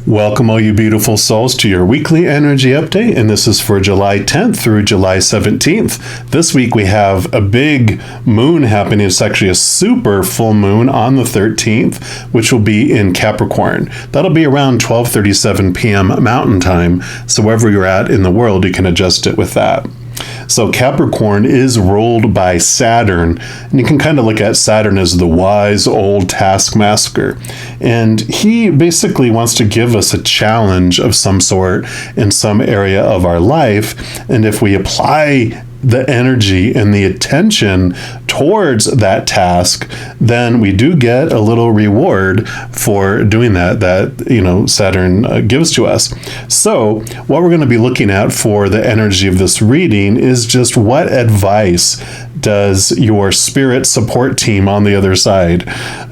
Welcome, all you beautiful souls, to your weekly energy update, and this is for July 10th through July 17th. This week we have a big moon happening. It's actually a super full moon on the 13th, which will be in Capricorn. That'll be around 12:37 p.m. Mountain Time, so wherever you're at in the world, you can adjust it with that. So Capricorn is ruled by Saturn, and you can kind of look at Saturn as the wise old taskmaster. And he basically wants to give us a challenge of some sort in some area of our life. And if we apply the energy and the attention towards that task, then we do get a little reward for doing that Saturn gives to us. So what we're going to be looking at for the energy of this reading is just what advice does your spirit support team on the other side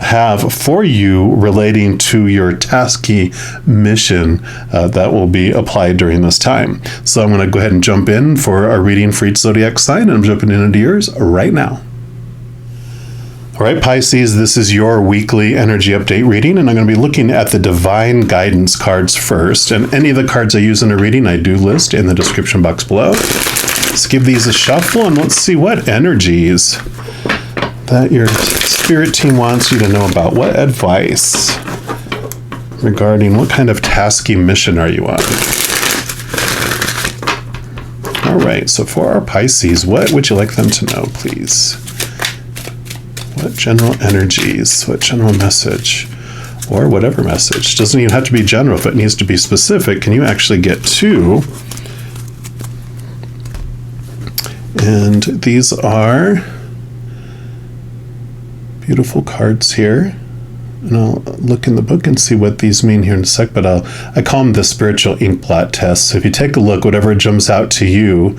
have for you relating to your tasky mission that will be applied during this time. So I'm going to go ahead and jump in for our reading for each zodiac sign, and I'm jumping into yours right now. All right, Pisces, this is your weekly energy update reading, and I'm going to be looking at the divine guidance cards first. And any of the cards I use in a reading, I do list in the description box below. Let's give these a shuffle, and let's see what energies that your spirit team wants you to know about. What advice regarding what kind of tasky mission are you on? All right, so for our Pisces, what would you like them to know, please? What general energies, what general message, or whatever message? Doesn't even have to be general. If it needs to be specific, can you actually get two? And these are beautiful cards here. And I'll look in the book and see what these mean here in a sec, but I call them the spiritual ink blot test. So if you take a look, whatever jumps out to you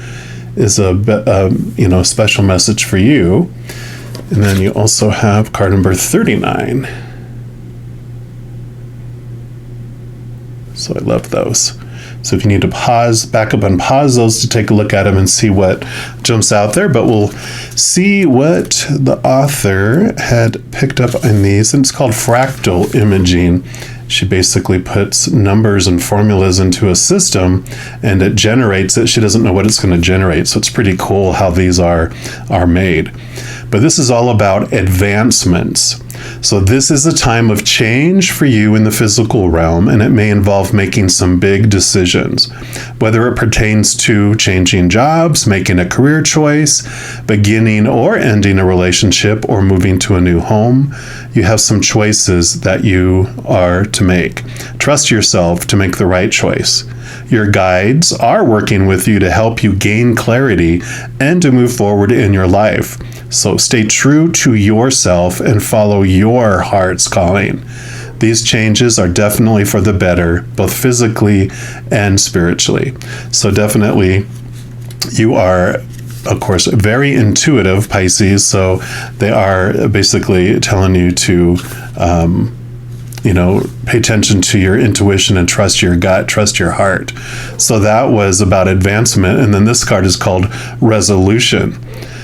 is a special message for you. And then you also have card number 39. So I love those. So if you need to back up and pause those to take a look at them and see what jumps out there. But we'll see what the author had picked up in these. And it's called fractal imaging. She basically puts numbers and formulas into a system and it generates it. She doesn't know what it's going to generate. So it's pretty cool how these are made. But this is all about advancements. So this is a time of change for you in the physical realm, and it may involve making some big decisions, whether it pertains to changing jobs, making a career choice, beginning or ending a relationship, or moving to a new home. You have some choices that you are to make. Trust yourself to make the right choice. Your guides are working with you to help you gain clarity and to move forward in your life. So stay true to yourself and follow your heart's calling. These changes are definitely for the better, both physically and spiritually. So definitely, you are, of course, very intuitive, Pisces. So they are basically telling you to pay attention to your intuition and trust your gut, trust your heart. So that was about advancement. And then this card is called resolution.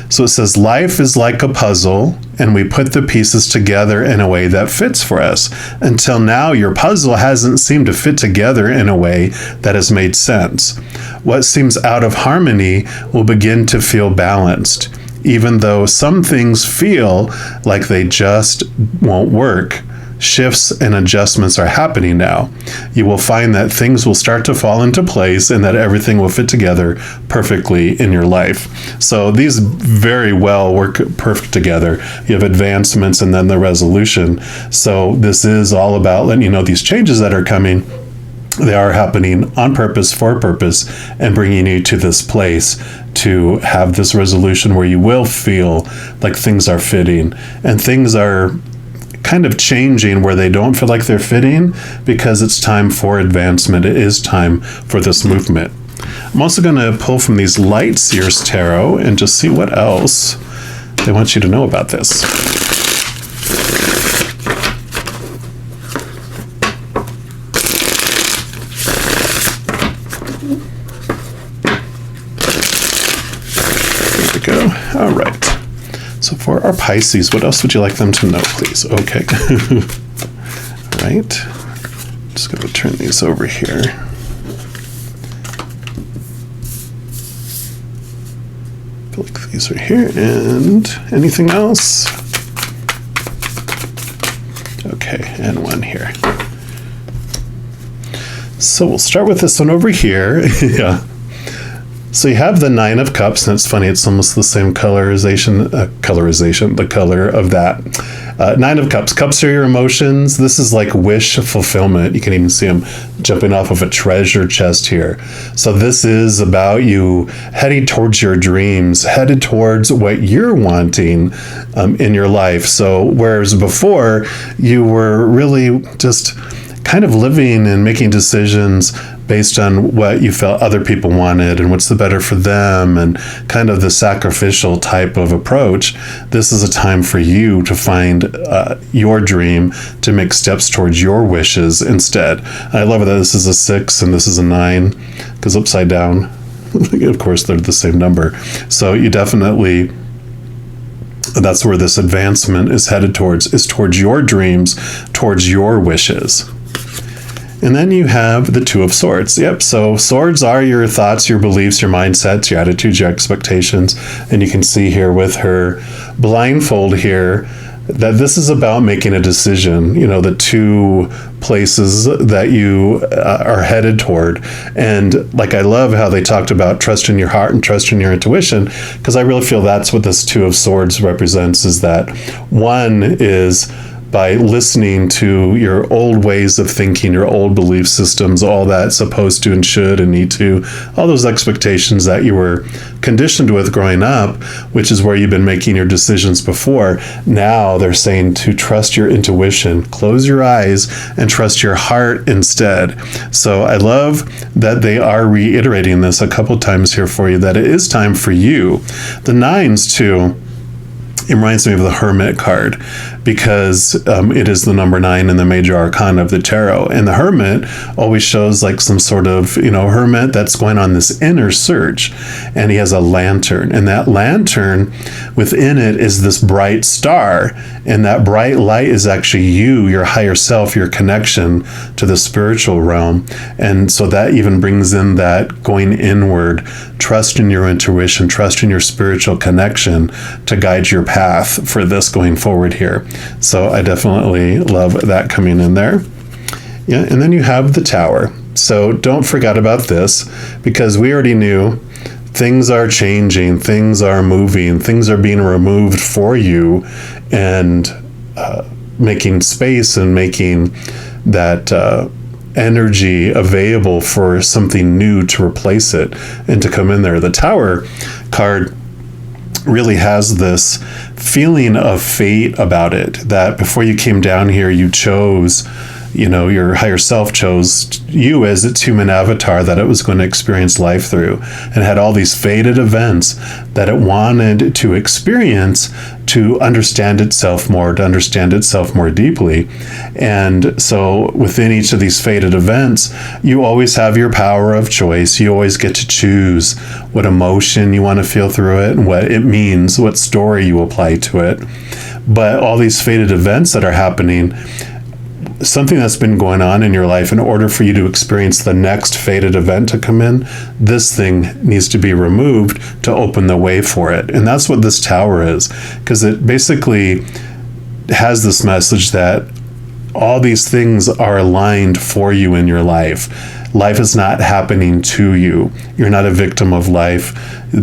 So it says, life is like a puzzle, and we put the pieces together in a way that fits for us. Until now, your puzzle hasn't seemed to fit together in a way that has made sense. What seems out of harmony will begin to feel balanced, even though some things feel like they just won't work. Shifts and adjustments are happening now. You will find that things will start to fall into place and that everything will fit together perfectly in your life. So these very well work perfect together. You have advancements and then the resolution. So this is all about letting you know these changes that are coming, they are happening on purpose, for a purpose, and bringing you to this place to have this resolution where you will feel like things are fitting and things are kind of changing where they don't feel like they're fitting, because it's time for advancement. It is time for this movement. I'm also going to pull from these Light Seers Tarot and just see what else they want you to know about this. There we go. All right. So for our Pisces, what else would you like them to know, please? Okay. All right. just going to turn these over here. Flick these right here. And anything else? Okay, and one here. So we'll start with this one over here. Yeah. So you have the Nine of Cups, and it's funny, it's almost the same colorization, the color of that. Nine of Cups. Cups are your emotions. This is like wish fulfillment. You can even see them jumping off of a treasure chest here. So this is about you heading towards your dreams, headed towards what you're wanting in your life. So whereas before you were really just kind of living and making decisions based on what you felt other people wanted and what's the better for them and kind of the sacrificial type of approach, this is a time for you to find your dream, to make steps towards your wishes instead. I love that this is a 6 and this is a 9 because upside down, of course, they're the same number. So you definitely, that's where this advancement is headed towards, is towards your dreams, towards your wishes. And then you have the Two of Swords. Yep, so swords are your thoughts, your beliefs, your mindsets, your attitudes, your expectations. And you can see here with her blindfold here that this is about making a decision, you know, the two places that you are headed toward. And like, I love how they talked about trust in your heart and trust in your intuition, because I really feel that's what this Two of Swords represents, is that one is by listening to your old ways of thinking, your old belief systems, all that supposed to and should and need to, all those expectations that you were conditioned with growing up, which is where you've been making your decisions before. Now they're saying to trust your intuition, close your eyes and trust your heart instead. So I love that they are reiterating this a couple times here for you, that it is time for you. The 9s too, it reminds me of the Hermit card, because it is the number 9 in the major arcana of the tarot. And the Hermit always shows like some sort of, you know, hermit that's going on this inner search. And he has a lantern. And that lantern, within it is this bright star. And that bright light is actually you, your higher self, your connection to the spiritual realm. And so that even brings in that going inward, trust in your intuition, trust in your spiritual connection to guide your path for this going forward here. So I definitely love that coming in there. Yeah, and then you have the Tower. So don't forget about this, because we already knew things are changing, things are moving, things are being removed for you, and making space and making that energy available for something new to replace it and to come in there. The Tower card really has this feeling of fate about it, that before you came down here, you chose, you know, your higher self chose you as its human avatar that it was going to experience life through, and had all these fated events that it wanted to experience to understand itself more, to understand itself more deeply. And so within each of these fated events, you always have your power of choice. You always get to choose what emotion you want to feel through it and what it means, what story you apply to it. But all these fated events that are happening, something that's been going on in your life, in order for you to experience the next fated event to come in, this thing needs to be removed to open the way for it. And that's what this Tower is, because it basically has this message that all these things are aligned for you in your life. Life is not happening to you. You're not a victim of life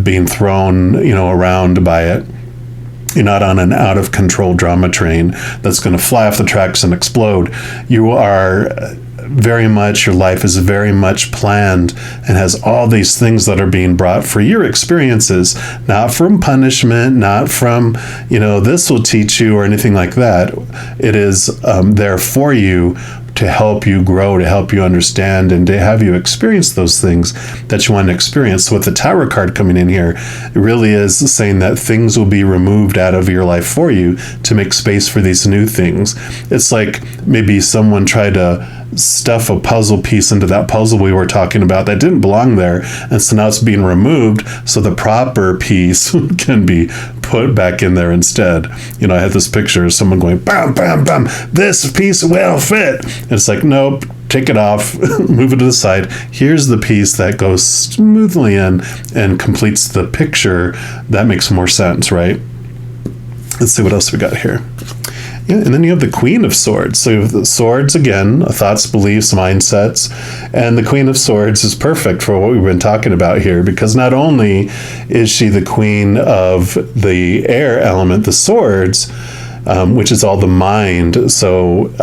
being thrown, you know, around by it. You're not on an out-of-control drama train that's going to fly off the tracks and explode. You are very much, your life is very much planned and has all these things that are being brought for your experiences, not from punishment, not from, you know, this will teach you or anything like that. It is there for you to help you grow, to help you understand, and to have you experience those things that you want to experience. So with the Tower card coming in here, it really is saying that things will be removed out of your life for you to make space for these new things. It's like maybe someone tried to stuff a puzzle piece into that puzzle we were talking about that didn't belong there, and so now it's being removed so the proper piece can be put back in there instead. You know, I had this picture of someone going bam bam bam, this piece will fit, and it's like, nope, take it off, move it to the side. Here's the piece that goes smoothly in and completes the picture that makes more sense, right? Let's see what else we got here. Yeah, and then you have the Queen of Swords. So you have the swords, again, thoughts, beliefs, mindsets. And the Queen of Swords is perfect for what we've been talking about here, because not only is she the queen of the air element, the swords, which is all the mind. So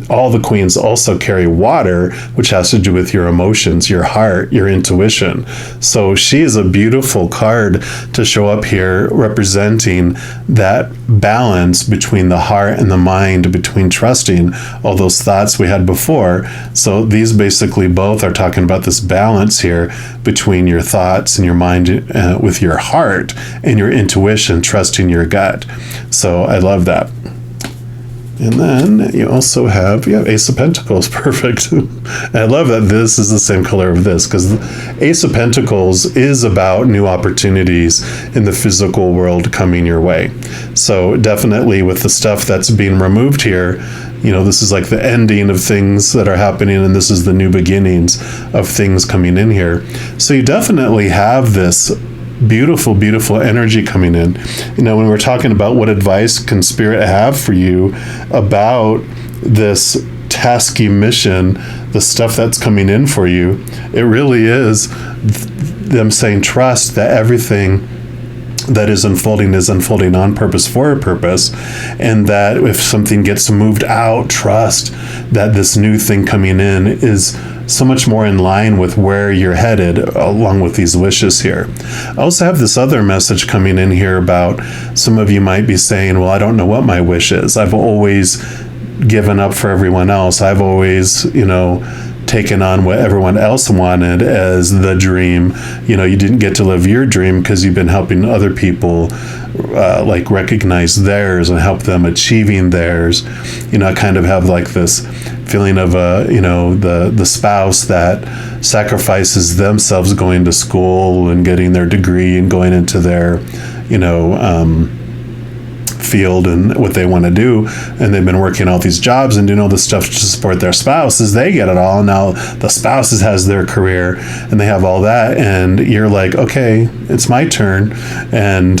all the queens also carry water, which has to do with your emotions, your heart, your intuition. So she is a beautiful card to show up here representing that balance between the heart and the mind, between trusting all those thoughts we had before. So these basically both are talking about this balance here between your thoughts and your mind with your heart and your intuition, trusting your gut. So I love that. And then you also have Ace of Pentacles. Perfect. I love that this is the same color of this, because Ace of Pentacles is about new opportunities in the physical world coming your way. So definitely with the stuff that's being removed here, this is like the ending of things that are happening, and this is the new beginnings of things coming in here. So you definitely have this beautiful, beautiful energy coming in. When we're talking about what advice can Spirit have for you about this tasky mission, the stuff that's coming in for you, it really is them saying, trust that everything that is unfolding on purpose for a purpose, and that if something gets moved out, trust that this new thing coming in is so much more in line with where you're headed, along with these wishes here. I also have this other message coming in here about some of you might be saying, well, I don't know what my wish is. I've always given up for everyone else. I've always, taken on what everyone else wanted as the dream. You didn't get to live your dream because you've been helping other people like recognize theirs and help them achieving theirs. I kind of have like this feeling of the spouse that sacrifices themselves going to school and getting their degree and going into their field and what they want to do, and they've been working all these jobs and doing all this stuff to support their spouses. They get it all, and now the spouses has their career and they have all that, and you're like, okay, it's my turn. And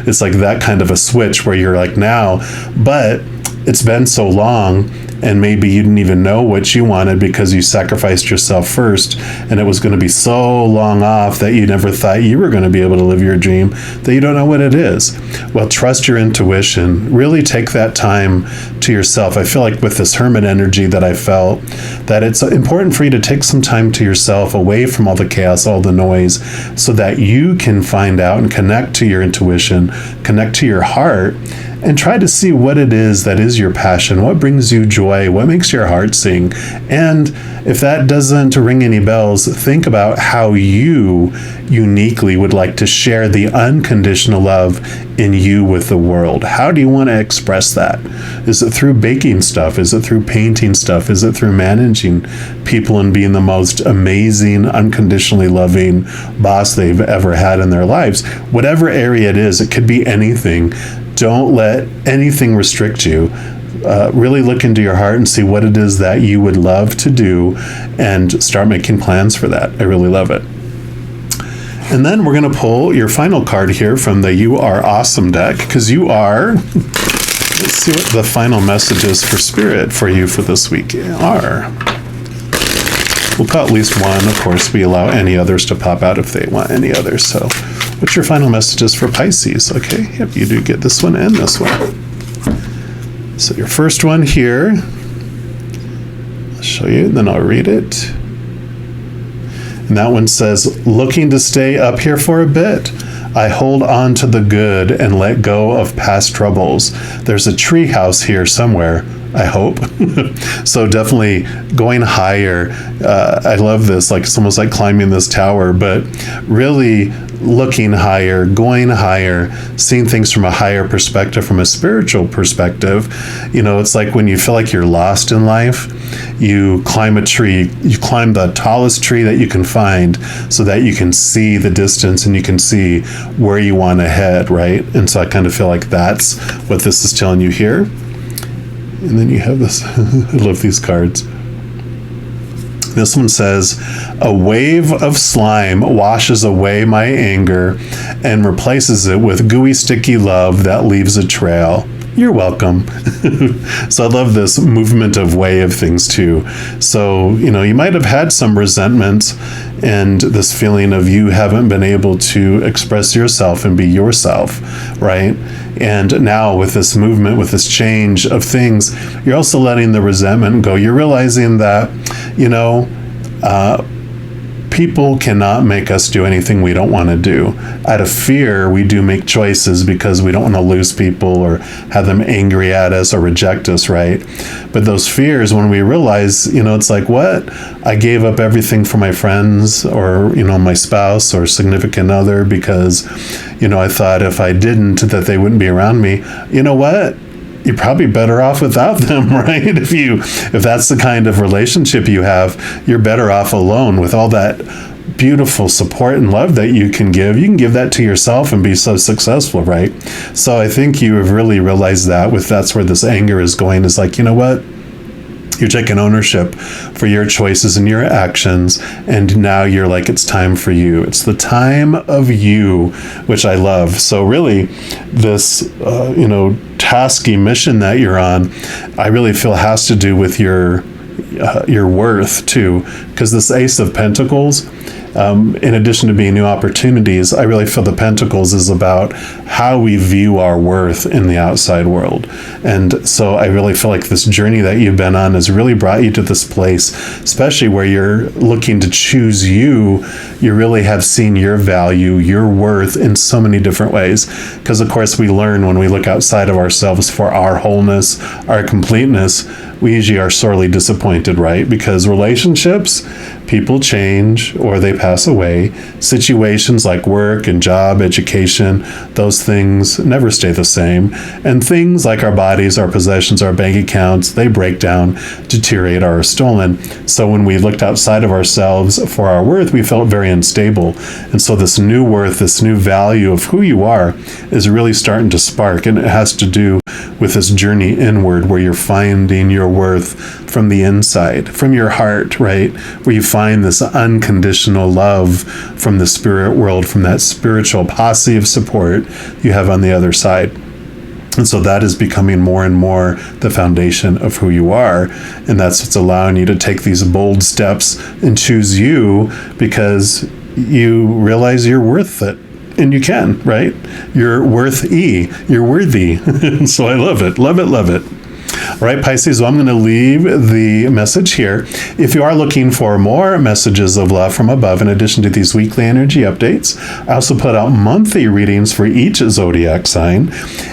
it's like that kind of a switch where you're like, now, but it's been so long, and maybe you didn't even know what you wanted because you sacrificed yourself first, and it was going to be so long off that you never thought you were going to be able to live your dream, that you don't know what it is. Well, trust your intuition. Really take that time to yourself. I feel like with this hermit energy that I felt, that it's important for you to take some time to yourself, away from all the chaos, all the noise, so that you can find out and connect to your intuition, connect to your heart, and try to see what it is that is your passion, what brings you joy, what makes your heart sing. And if that doesn't ring any bells, think about how you uniquely would like to share the unconditional love in you with the world. How do you want to express that? Is it through baking stuff? Is it through painting stuff? Is it through managing people and being the most amazing, unconditionally loving boss they've ever had in their lives? Whatever area it is, it could be anything. Don't let anything restrict you. Really look into your heart and see what it is that you would love to do, and start making plans for that. I really love it. And then we're going to pull your final card here from the You Are Awesome deck, because you are, let's see what the final messages for Spirit for you for this week are. We'll cut at least one. Of course, we allow any others to pop out if they want any others. So what's your final messages for Pisces? Okay, yep, you do get this one and this one. So your first one here, I'll show you, then I'll read it. And that one says, looking to stay up here for a bit. I hold on to the good and let go of past troubles. There's a tree house here somewhere, I hope. So definitely going higher. I love this, like it's almost like climbing this tower, but really looking higher, going higher, seeing things from a higher perspective, from a spiritual perspective. It's like when you feel like you're lost in life, you climb a tree, you climb the tallest tree that you can find so that you can see the distance and you can see where you want to head, right? And so I kind of feel like that's what this is telling you here. And then you have this, I love these cards. This one says, a wave of slime washes away my anger and replaces it with gooey, sticky love that leaves a trail. You're welcome. So I love this movement of way of things too. So, you might have had some resentment and this feeling of you haven't been able to express yourself and be yourself, right? And now with this movement, with this change of things, you're also letting the resentment go. You're realizing that, people cannot make us do anything we don't want to do. Out of fear, we do make choices because we don't want to lose people or have them angry at us or reject us, right? But those fears, when we realize, it's like, what? I gave up everything for my friends or, my spouse or significant other because, I thought if I didn't, that they wouldn't be around me. You know what? You're probably better off without them, right? If that's the kind of relationship you have, you're better off alone with all that beautiful support and love that you can give that to yourself and be so successful, right? So I think you have really realized that's where this anger is going, is like, you know what? You're taking ownership for your choices and your actions, and now you're like, it's time for you. It's the time of you, which I love. So really, this, tasky mission that you're on, I really feel has to do with your worth too, because this Ace of Pentacles, in addition to being new opportunities, I really feel the Pentacles is about how we view our worth in the outside world. And so I really feel like this journey that you've been on has really brought you to this place, especially where you're looking to choose you. You really have seen your value, your worth in so many different ways. Because of course we learn when we look outside of ourselves for our wholeness, our completeness, we usually are sorely disappointed, right? Because relationships, people change or they pass away. Situations like work and job, education, those things never stay the same. And things like our bodies, our possessions, our bank accounts, they break down, deteriorate, or are stolen. So when we looked outside of ourselves for our worth, we felt very unstable. And so this new worth, this new value of who you are is really starting to spark. And it has to do with this journey inward where you're finding your worth from the inside, from your heart, right? Where you find this unconditional love from the spirit world, from that spiritual posse of support you have on the other side. And so that is becoming more and more the foundation of who you are. And that's what's allowing you to take these bold steps and choose you, because you realize you're worth it. And you can, right? You're worthy. You're worthy. So I love it. Love it. Love it. All right, Pisces, well, I'm going to leave the message here. If you are looking for more messages of love from above, in addition to these weekly energy updates, I also put out monthly readings for each zodiac sign.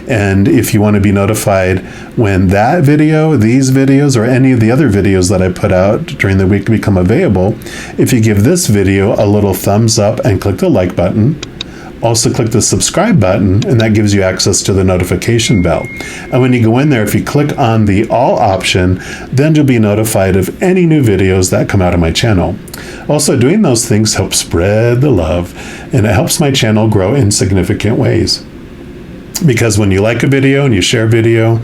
And if you want to be notified when that video, these videos, or any of the other videos that I put out during the week become available, if you give this video a little thumbs up and click the like button, also click the subscribe button, and that gives you access to the notification bell. And when you go in there, if you click on the all option, then you'll be notified of any new videos that come out of my channel. Also, doing those things helps spread the love, and it helps my channel grow in significant ways. Because when you like a video and you share a video,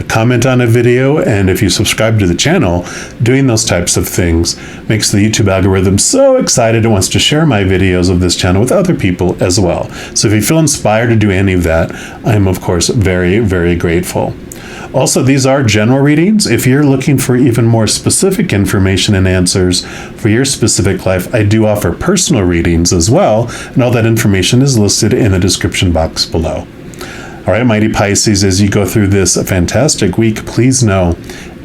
comment on a video, and if you subscribe to the channel, doing those types of things makes the YouTube algorithm so excited it wants to share my videos of this channel with other people as well. So if you feel inspired to do any of that, I'm of course very, very grateful. Also, these are general readings. If you're looking for even more specific information and answers for your specific life, I do offer personal readings as well, and all that information is listed in the description box below. All right, mighty Pisces, as you go through this fantastic week, please know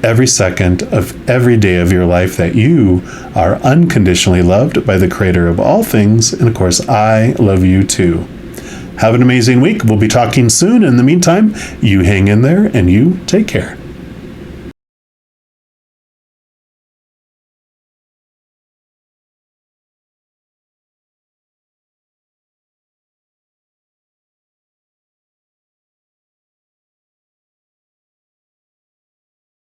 every second of every day of your life that you are unconditionally loved by the Creator of all things. And of course, I love you too. Have an amazing week. We'll be talking soon. In the meantime, you hang in there and you take care.